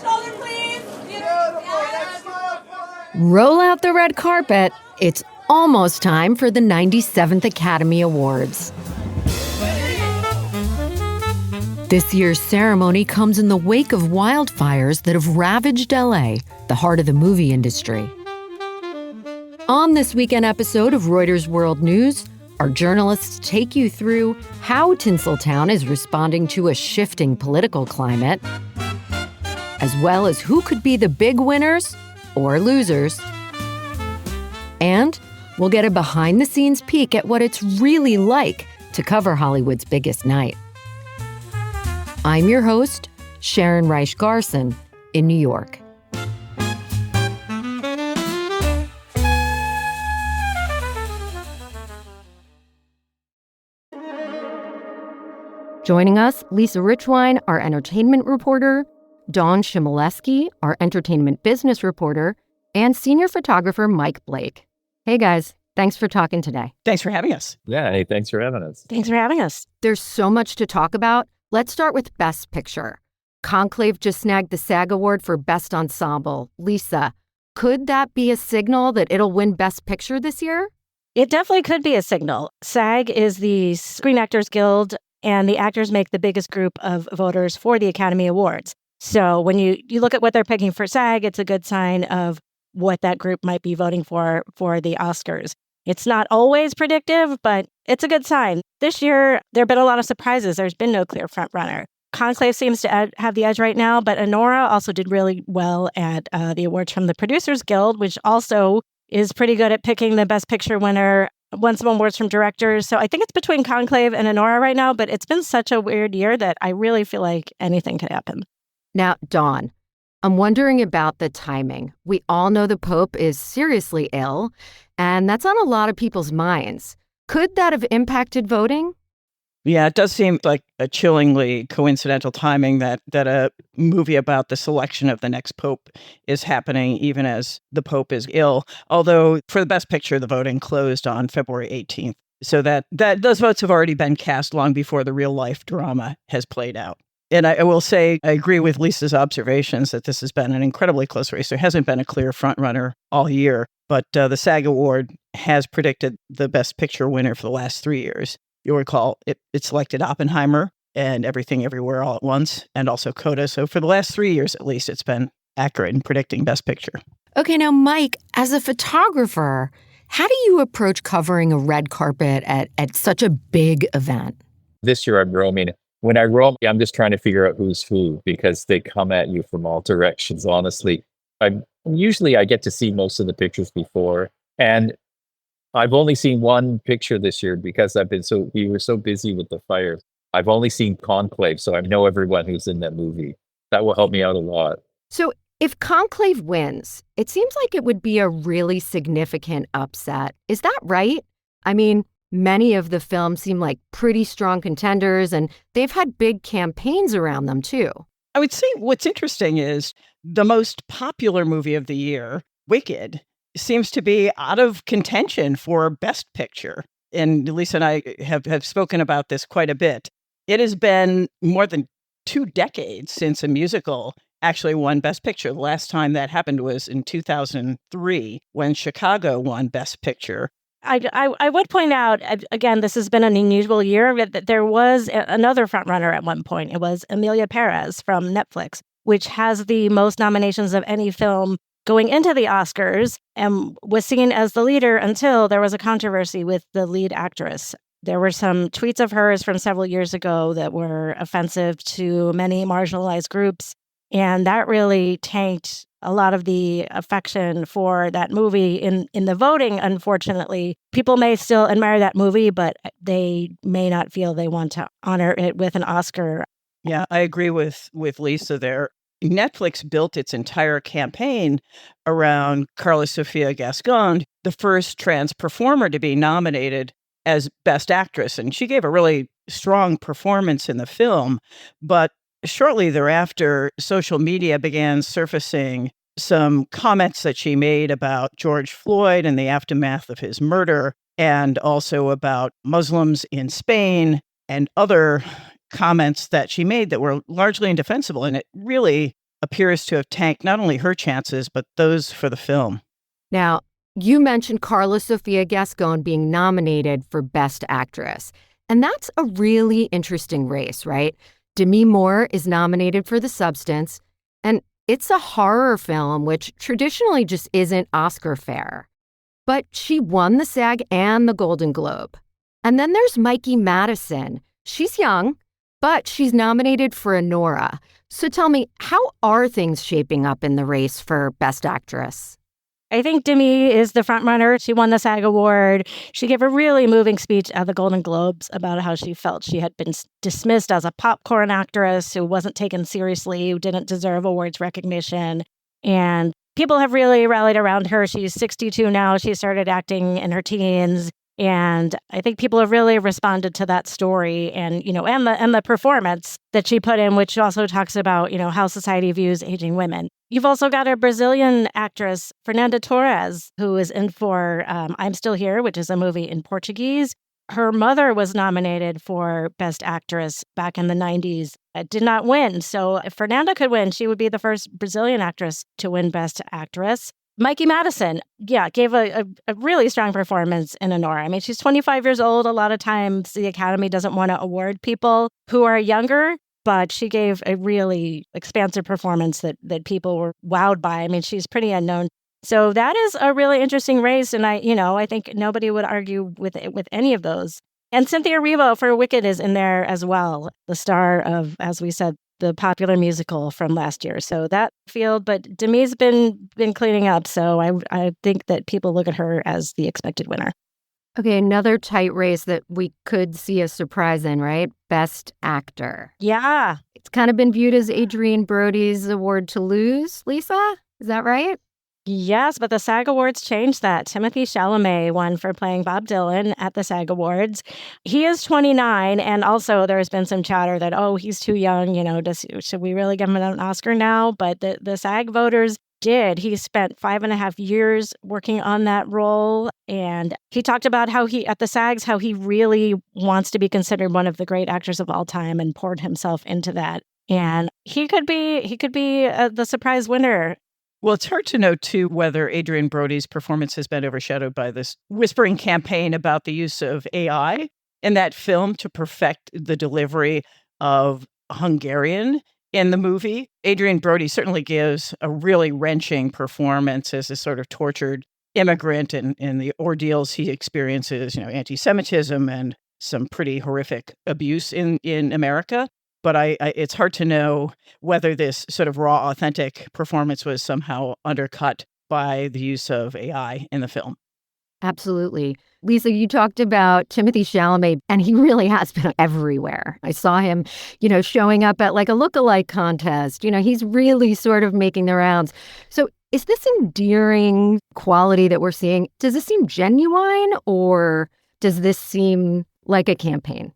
shoulder, please. Roll out the red carpet. It's almost time for the 97th Academy Awards. This year's ceremony comes in the wake of wildfires that have ravaged LA, the heart of the movie industry. On this weekend episode of Reuters World News, our journalists take you through how Tinseltown is responding to a shifting political climate, as well as who could be the big winners or losers. And we'll get a behind-the-scenes peek at what it's really like to cover Hollywood's biggest night. I'm your host, Sharon Reich Garson, in New York. Joining us, Lisa Richwine, our entertainment reporter, Dawn Shimoleski, our entertainment business reporter, and senior photographer Mike Blake. Hey guys, thanks for talking today. Thanks for having us. Yeah, hey, thanks for having us. Thanks for having us. There's so much to talk about. Let's start with Best Picture. Conclave just snagged the SAG Award for Best Ensemble. Lisa, could that be a signal that it'll win Best Picture this year? It definitely could be a signal. SAG is the Screen Actors Guild, and the actors make the biggest group of voters for the Academy Awards. So when you look at what they're picking for SAG, it's a good sign of what that group might be voting for the Oscars. It's not always predictive, but it's a good sign. This year, there have been a lot of surprises. There's been no clear frontrunner. Conclave seems to have the edge right now, but Anora also did really well at the awards from the Producers Guild, which also is pretty good at picking the Best Picture winner, won some awards from directors. So I think it's between Conclave and Anora right now, but it's been such a weird year that I really feel like anything could happen. Now, Dawn, I'm wondering about the timing. We all know the Pope is seriously ill, and that's on a lot of people's minds. Could that have impacted voting? Yeah, it does seem like a chillingly coincidental timing that a movie about the selection of the next Pope is happening even as the Pope is ill. Although for the Best Picture, the voting closed on February 18th. So that those votes have already been cast long before the real life drama has played out. And I will say, I agree with Lisa's observations that this has been an incredibly close race. There hasn't been a clear frontrunner all year, but the SAG Award has predicted the Best Picture winner for the last 3 years. You'll recall it selected Oppenheimer and Everything Everywhere All at Once, and also Coda. So for the last 3 years, at least, it's been accurate in predicting Best Picture. Okay, now, Mike, as a photographer, how do you approach covering a red carpet at such a big event? This year I'm roaming. When I roam, I'm just trying to figure out who's who because they come at you from all directions, honestly. Usually I get to see most of the pictures before, and I've only seen one picture this year because we were so busy with the fires. I've only seen Conclave, so I know everyone who's in that movie. That will help me out a lot. So if Conclave wins, it seems like it would be a really significant upset. Is that right? I mean, many of the films seem like pretty strong contenders, and they've had big campaigns around them, too. I would say what's interesting is the most popular movie of the year, Wicked, seems to be out of contention for Best Picture. And Lisa and I have spoken about this quite a bit. It has been more than 2 decades since a musical actually won Best Picture. The last time that happened was in 2003 when Chicago won Best Picture. I would point out, again, this has been an unusual year, that there was another frontrunner at one point. It was Emilia Perez from Netflix, which has the most nominations of any film going into the Oscars and was seen as the leader until there was a controversy with the lead actress. There were some tweets of hers from several years ago that were offensive to many marginalized groups, and that really tanked a lot of the affection for that movie in the voting, unfortunately. People may still admire that movie, but they may not feel they want to honor it with an Oscar. Yeah, I agree with Lisa there. Netflix built its entire campaign around Carla Sofia Gascon, the first trans performer to be nominated as Best Actress. And she gave a really strong performance in the film. But shortly thereafter, social media began surfacing some comments that she made about George Floyd and the aftermath of his murder, and also about Muslims in Spain and other comments that she made that were largely indefensible. And it really appears to have tanked not only her chances, but those for the film. Now, you mentioned Carla Sofia Gascon being nominated for Best Actress. And that's a really interesting race, right? Demi Moore is nominated for The Substance, and it's a horror film, which traditionally just isn't Oscar fare. But she won the SAG and the Golden Globe. And then there's Mikey Madison. She's young, but she's nominated for Anora. So tell me, how are things shaping up in the race for Best Actress? I think Demi is the front runner. She won the SAG Award. She gave a really moving speech at the Golden Globes about how she felt she had been dismissed as a popcorn actress who wasn't taken seriously, who didn't deserve awards recognition. And people have really rallied around her. She's 62 now. She started acting in her teens. And I think people have really responded to that story and the performance that she put in, which also talks about, how society views aging women. You've also got a Brazilian actress, Fernanda Torres, who is in for I'm Still Here, which is a movie in Portuguese. Her mother was nominated for Best Actress back in the 90s. It did not win. So if Fernanda could win, she would be the first Brazilian actress to win Best Actress. Mikey Madison, gave a really strong performance in Anora. I mean, she's 25 years old. A lot of times the Academy doesn't want to award people who are younger, but she gave a really expansive performance that people were wowed by. I mean, she's pretty unknown. So that is a really interesting race, and I think nobody would argue with any of those. And Cynthia Erivo for Wicked is in there as well, the star of, as we said, the popular musical from last year. So that field, but Demi's been cleaning up. So I think that people look at her as the expected winner. Okay, another tight race that we could see a surprise in, right? Best Actor. Yeah. It's kind of been viewed as Adrian Brody's award to lose, Lisa? Is that right? Yes, but the SAG Awards changed that. Timothée Chalamet won for playing Bob Dylan at the SAG Awards. He is 29, and also there's been some chatter that, he's too young, should we really give him an Oscar now? But the SAG voters did. He spent 5.5 years working on that role, and he talked about how at the SAGs, how he really wants to be considered one of the great actors of all time and poured himself into that. And he could be the surprise winner. Well, it's hard to know, too, whether Adrian Brody's performance has been overshadowed by this whispering campaign about the use of AI in that film to perfect the delivery of Hungarian in the movie. Adrian Brody certainly gives a really wrenching performance as a sort of tortured immigrant and the ordeals he experiences, anti-Semitism and some pretty horrific abuse in America. But it's hard to know whether this sort of raw, authentic performance was somehow undercut by the use of AI in the film. Absolutely. Lisa, you talked about Timothée Chalamet, and he really has been everywhere. I saw him, showing up at like a lookalike contest. He's really sort of making the rounds. So is this endearing quality that we're seeing, does this seem genuine, or does this seem like a campaign?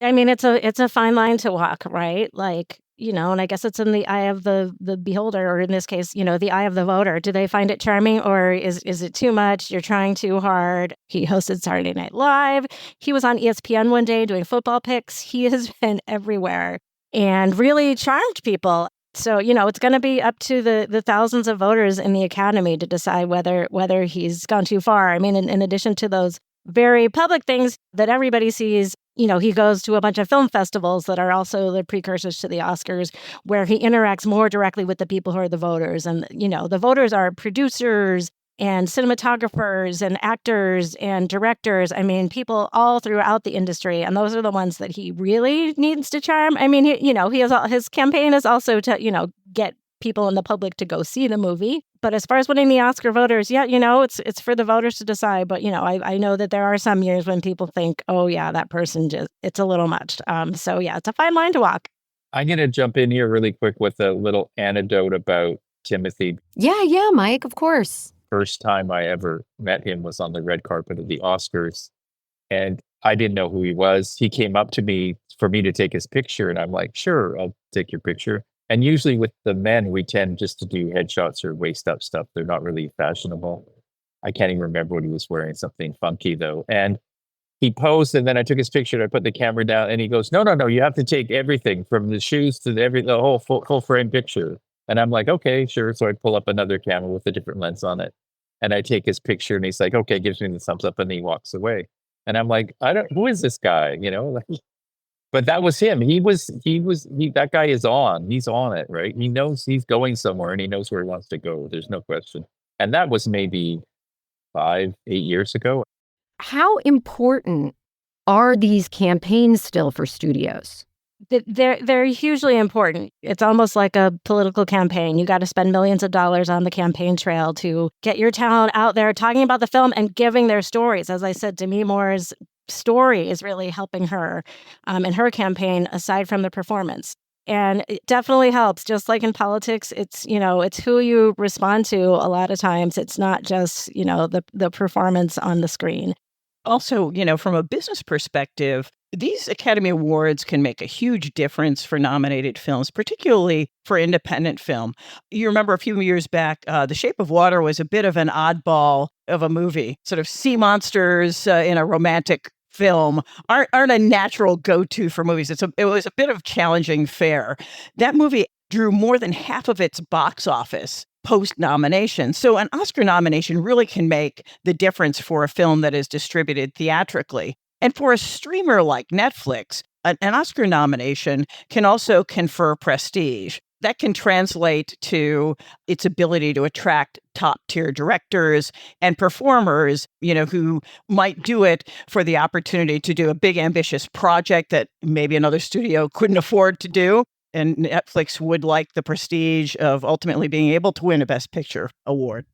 I mean, it's a fine line to walk, right? Like, and I guess it's in the eye of the beholder, or in this case, the eye of the voter. Do they find it charming, or is it too much? You're trying too hard. He hosted Saturday Night Live. He was on ESPN one day doing football picks. He has been everywhere and really charmed people. So, it's going to be up to the thousands of voters in the Academy to decide whether he's gone too far. I mean, in addition to those very public things that everybody sees, he goes to a bunch of film festivals that are also the precursors to the Oscars, where he interacts more directly with the people who are the voters. And, the voters are producers and cinematographers and actors and directors. I mean, people all throughout the industry. And those are the ones that he really needs to charm. I mean, his campaign is also to, get people in the public to go see the movie. But as far as winning the Oscar voters, it's for the voters to decide. But, I know that there are some years when people think, oh, yeah, that person it's a little much. It's a fine line to walk. I'm going to jump in here really quick with a little anecdote about Timothy. Yeah, Mike, of course. First time I ever met him was on the red carpet of the Oscars. And I didn't know who he was. He came up to me for me to take his picture. And I'm like, sure, I'll take your picture. And usually with the men, we tend just to do headshots or waist up stuff. They're not really fashionable. I can't even remember what he was wearing, something funky though. And he posed, and then I took his picture and I put the camera down, and he goes, no, you have to take everything from the shoes to the whole full frame picture. And I'm like, okay, sure. So I pull up another camera with a different lens on it. And I take his picture and he's like, okay, gives me the thumbs up and he walks away. And I'm like, who is this guy? But that was him. That guy is on. He's on it, right? He knows he's going somewhere and he knows where he wants to go. There's no question. And that was maybe 5, 8 years ago. How important are these campaigns still for studios? They're hugely important. It's almost like a political campaign. You got to spend millions of dollars on the campaign trail to get your talent out there talking about the film and giving their stories. As I said, Demi Moore's story is really helping her in her campaign, aside from the performance. And it definitely helps. Just like in politics, it's who you respond to a lot of times. It's not just, the performance on the screen. Also, from a business perspective, these Academy Awards can make a huge difference for nominated films, particularly for independent film. You remember a few years back, The Shape of Water was a bit of an oddball of a movie. Sort of sea monsters in a romantic film aren't a natural go-to for movies. It was a bit of challenging fare. That movie drew more than half of its box office post-nomination. So an Oscar nomination really can make the difference for a film that is distributed theatrically. And for a streamer like Netflix, an Oscar nomination can also confer prestige. That can translate to its ability to attract top-tier directors and performers, who might do it for the opportunity to do a big, ambitious project that maybe another studio couldn't afford to do. And Netflix would like the prestige of ultimately being able to win a Best Picture award.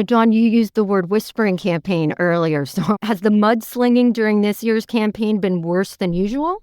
Dawn, you used the word whispering campaign earlier. So has the mudslinging during this year's campaign been worse than usual?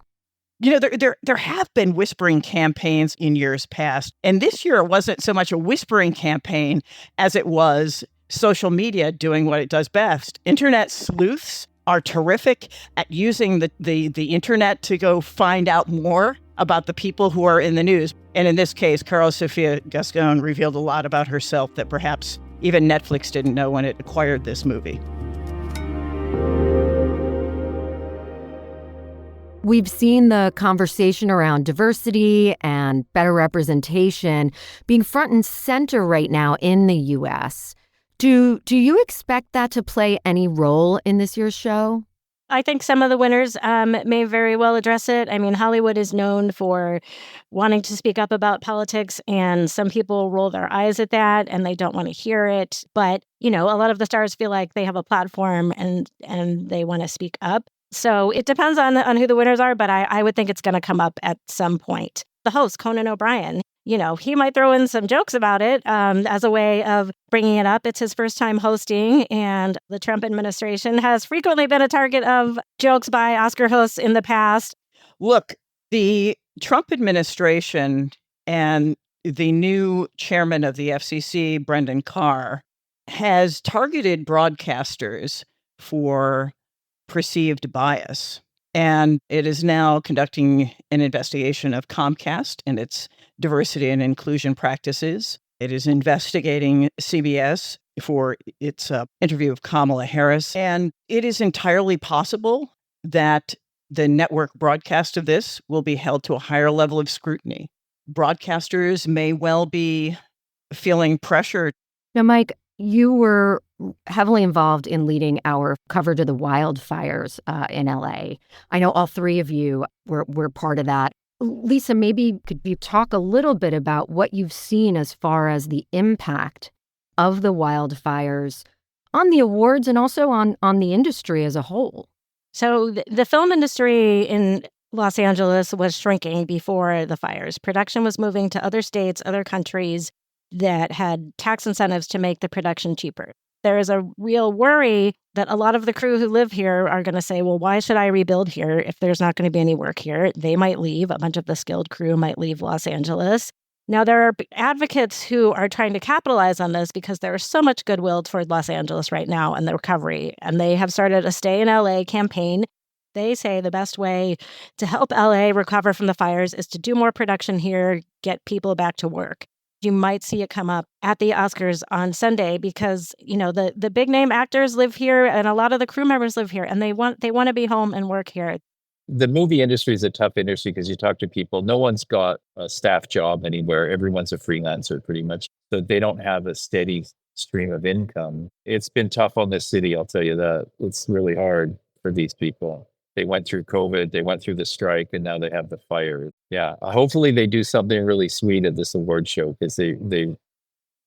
There have been whispering campaigns in years past. And this year it wasn't so much a whispering campaign as it was social media doing what it does best. Internet sleuths are terrific at using the internet to go find out more about the people who are in the news. And in this case, Carla Sofia Gascon revealed a lot about herself that perhaps even Netflix didn't know when it acquired this movie. We've seen the conversation around diversity and better representation being front and center right now in the U.S. Do you expect that to play any role in this year's show? I think some of the winners may very well address it. I mean, Hollywood is known for wanting to speak up about politics, and some people roll their eyes at that and they don't want to hear it. But, a lot of the stars feel like they have a platform and they want to speak up. So it depends on who the winners are, but I would think it's going to come up at some point. The host, Conan O'Brien, he might throw in some jokes about it as a way of bringing it up. It's his first time hosting, and the Trump administration has frequently been a target of jokes by Oscar hosts in the past. Look, the Trump administration and the new chairman of the FCC, Brendan Carr, has targeted broadcasters for perceived bias. And it is now conducting an investigation of Comcast and its diversity and inclusion practices. It is investigating CBS for its interview of Kamala Harris. And it is entirely possible that the network broadcast of this will be held to a higher level of scrutiny. Broadcasters may well be feeling pressure. Now, Mike, you were heavily involved in leading our coverage of the wildfires in LA. I know all three of you were part of that. Lisa, maybe could you talk a little bit about what you've seen as far as the impact of the wildfires on the awards and also on the industry as a whole? So the film industry in Los Angeles was shrinking before the fires. Production was moving to other states, other countries that had tax incentives to make the production cheaper. There is a real worry that a lot of the crew who live here are going to say, well, why should I rebuild here if there's not going to be any work here? They might leave. A bunch of the skilled crew might leave Los Angeles. Now, there are advocates who are trying to capitalize on this because there is so much goodwill toward Los Angeles right now and the recovery. And they have started a Stay in LA campaign. They say the best way to help LA recover from the fires is to do more production here, get people back to work. You might see it come up at the Oscars on Sunday because, the big name actors live here and a lot of the crew members live here and they want to be home and work here. The movie industry is a tough industry because you talk to people, no one's got a staff job anywhere. Everyone's a freelancer pretty much. So they don't have a steady stream of income. It's been tough on this city, I'll tell you that. It's really hard for these people. They went through COVID, they went through the strike, and now they have the fire. Yeah. Hopefully they do something really sweet at this award show because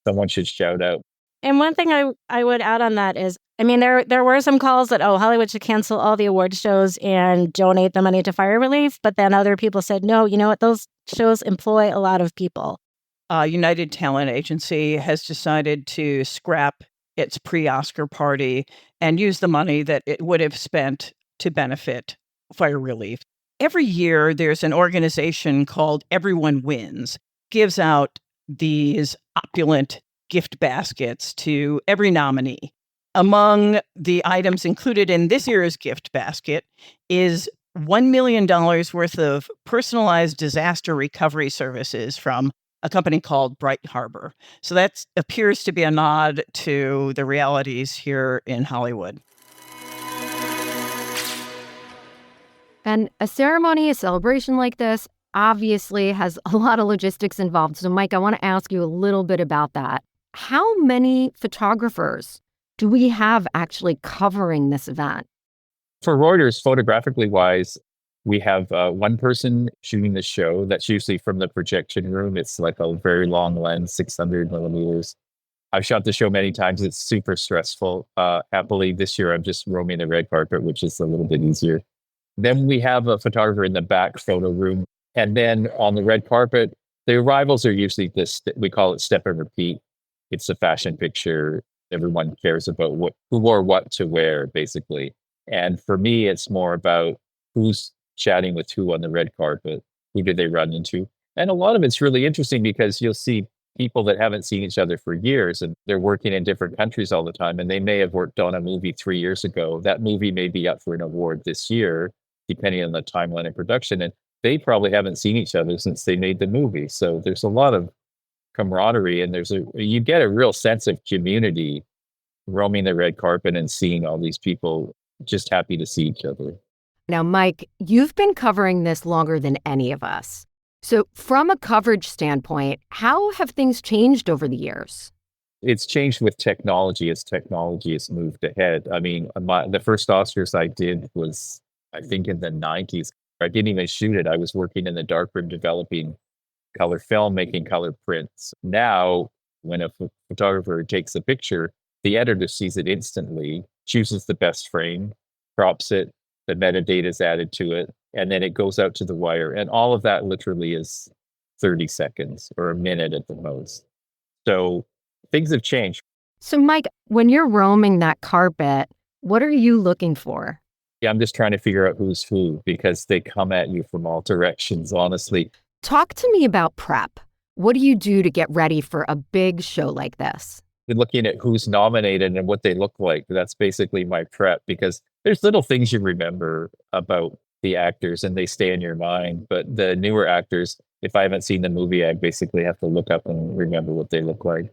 someone should shout out. And one thing I would add on that is, I mean, there were some calls that, Hollywood should cancel all the award shows and donate the money to fire relief. But then other people said, no, you know what? Those shows employ a lot of people. United Talent Agency has decided to scrap its pre-Oscar party and use the money that it would have spent to benefit fire relief. Every year, there's an organization called Everyone Wins, gives out these opulent gift baskets to every nominee. Among the items included in this year's gift basket is $1 million worth of personalized disaster recovery services from a company called Bright Harbor. So that appears to be a nod to the realities here in Hollywood. And a ceremony, a celebration like this, obviously has a lot of logistics involved. So, Mike, I want to ask you a little bit about that. How many photographers do we have actually covering this event? For Reuters, photographically wise, we have one person shooting the show. That's usually from the projection room. It's like a very long lens, 600 millimeters. I've shot the show many times. It's super stressful. Happily, this year I'm just roaming the red carpet, which is a little bit easier. Then we have a photographer in the back photo room. And then on the red carpet, the arrivals are usually this, we call it step and repeat. It's a fashion picture. Everyone cares about who wore what to wear, basically. And for me, it's more about who's chatting with who on the red carpet, who did they run into. And a lot of it's really interesting because you'll see people that haven't seen each other for years and they're working in different countries all the time. And they may have worked on a movie 3 years ago. That movie may be up for an award this year, depending on the timeline of production. And they probably haven't seen each other since they made the movie. So there's a lot of camaraderie and you get a real sense of community roaming the red carpet and seeing all these people just happy to see each other. Now, Mike, you've been covering this longer than any of us. So from a coverage standpoint, how have things changed over the years? It's changed with technology as technology has moved ahead. I mean, the first Oscars I did was, I think, in the 90s. I didn't even shoot it. I was working in the darkroom developing color film, making color prints. Now, when a photographer takes a picture, the editor sees it instantly, chooses the best frame, crops it, the metadata is added to it, and then it goes out to the wire. And all of that literally is 30 seconds or a minute at the most. So things have changed. So, Mike, when you're roaming that carpet, what are you looking for? Yeah, I'm just trying to figure out who's who because they come at you from all directions, honestly. Talk to me about prep. What do you do to get ready for a big show like this? Looking at who's nominated and what they look like. That's basically my prep because there's little things you remember about the actors and they stay in your mind. But the newer actors, if I haven't seen the movie, I basically have to look up and remember what they look like.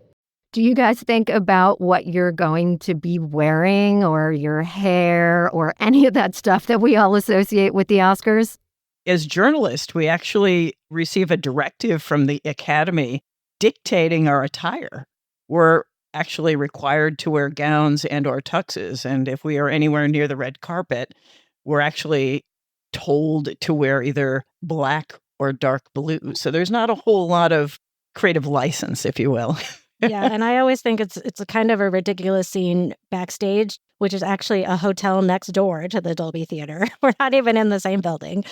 Do you guys think about what you're going to be wearing or your hair or any of that stuff that we all associate with the Oscars? As journalists, we actually receive a directive from the Academy dictating our attire. We're actually required to wear gowns and or tuxes. And if we are anywhere near the red carpet, we're actually told to wear either black or dark blue. So there's not a whole lot of creative license, if you will. Yeah, and I always think it's a kind of a ridiculous scene backstage, which is actually a hotel next door to the Dolby Theater. We're not even in the same building.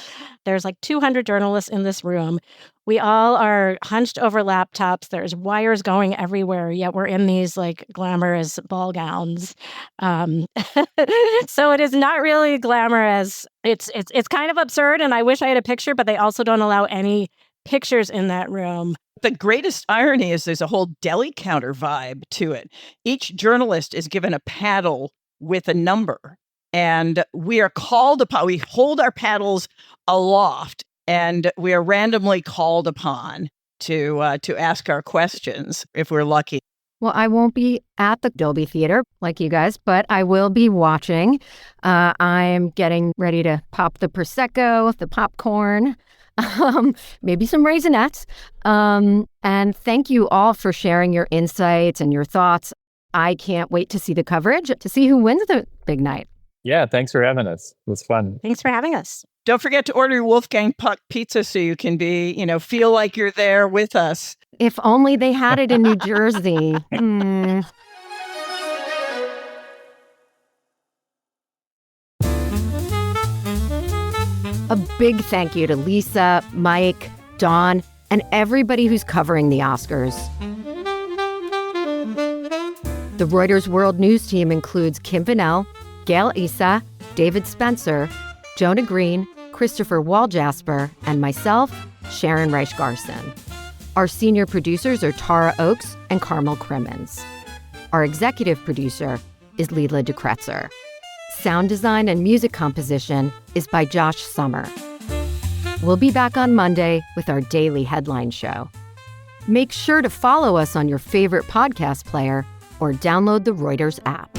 There's like 200 journalists in this room. We all are hunched over laptops. There's wires going everywhere, yet we're in these like glamorous ball gowns. So it is not really glamorous. It's kind of absurd, and I wish I had a picture, but they also don't allow any pictures in that room. The greatest irony is there's a whole deli counter vibe to it. Each journalist is given a paddle with a number, and we are called upon. We hold our paddles aloft, and we are randomly called upon to ask our questions if we're lucky. Well, I won't be at the Dolby Theater like you guys, but I will be watching. I'm getting ready to pop the Prosecco, the popcorn, maybe some Raisinets. And thank you all for sharing your insights and your thoughts. I can't wait to see the coverage, to see who wins the big night. Yeah, thanks for having us. It was fun. Thanks for having us. Don't forget to order your Wolfgang Puck pizza so you can feel like you're there with us. If only they had it in New Jersey. A big thank you to Lisa, Mike, Dawn, and everybody who's covering the Oscars. The Reuters World News team includes Kim Vanell, Gail Issa, David Spencer, Jonah Green, Christopher Waljasper, and myself, Sharon Reich-Garson. Our senior producers are Tara Oakes and Carmel Crimmins. Our executive producer is Leela DeKretzer. Sound design and music composition is by Josh Summer. We'll be back on Monday with our daily headline show. Make sure to follow us on your favorite podcast player or download the Reuters app.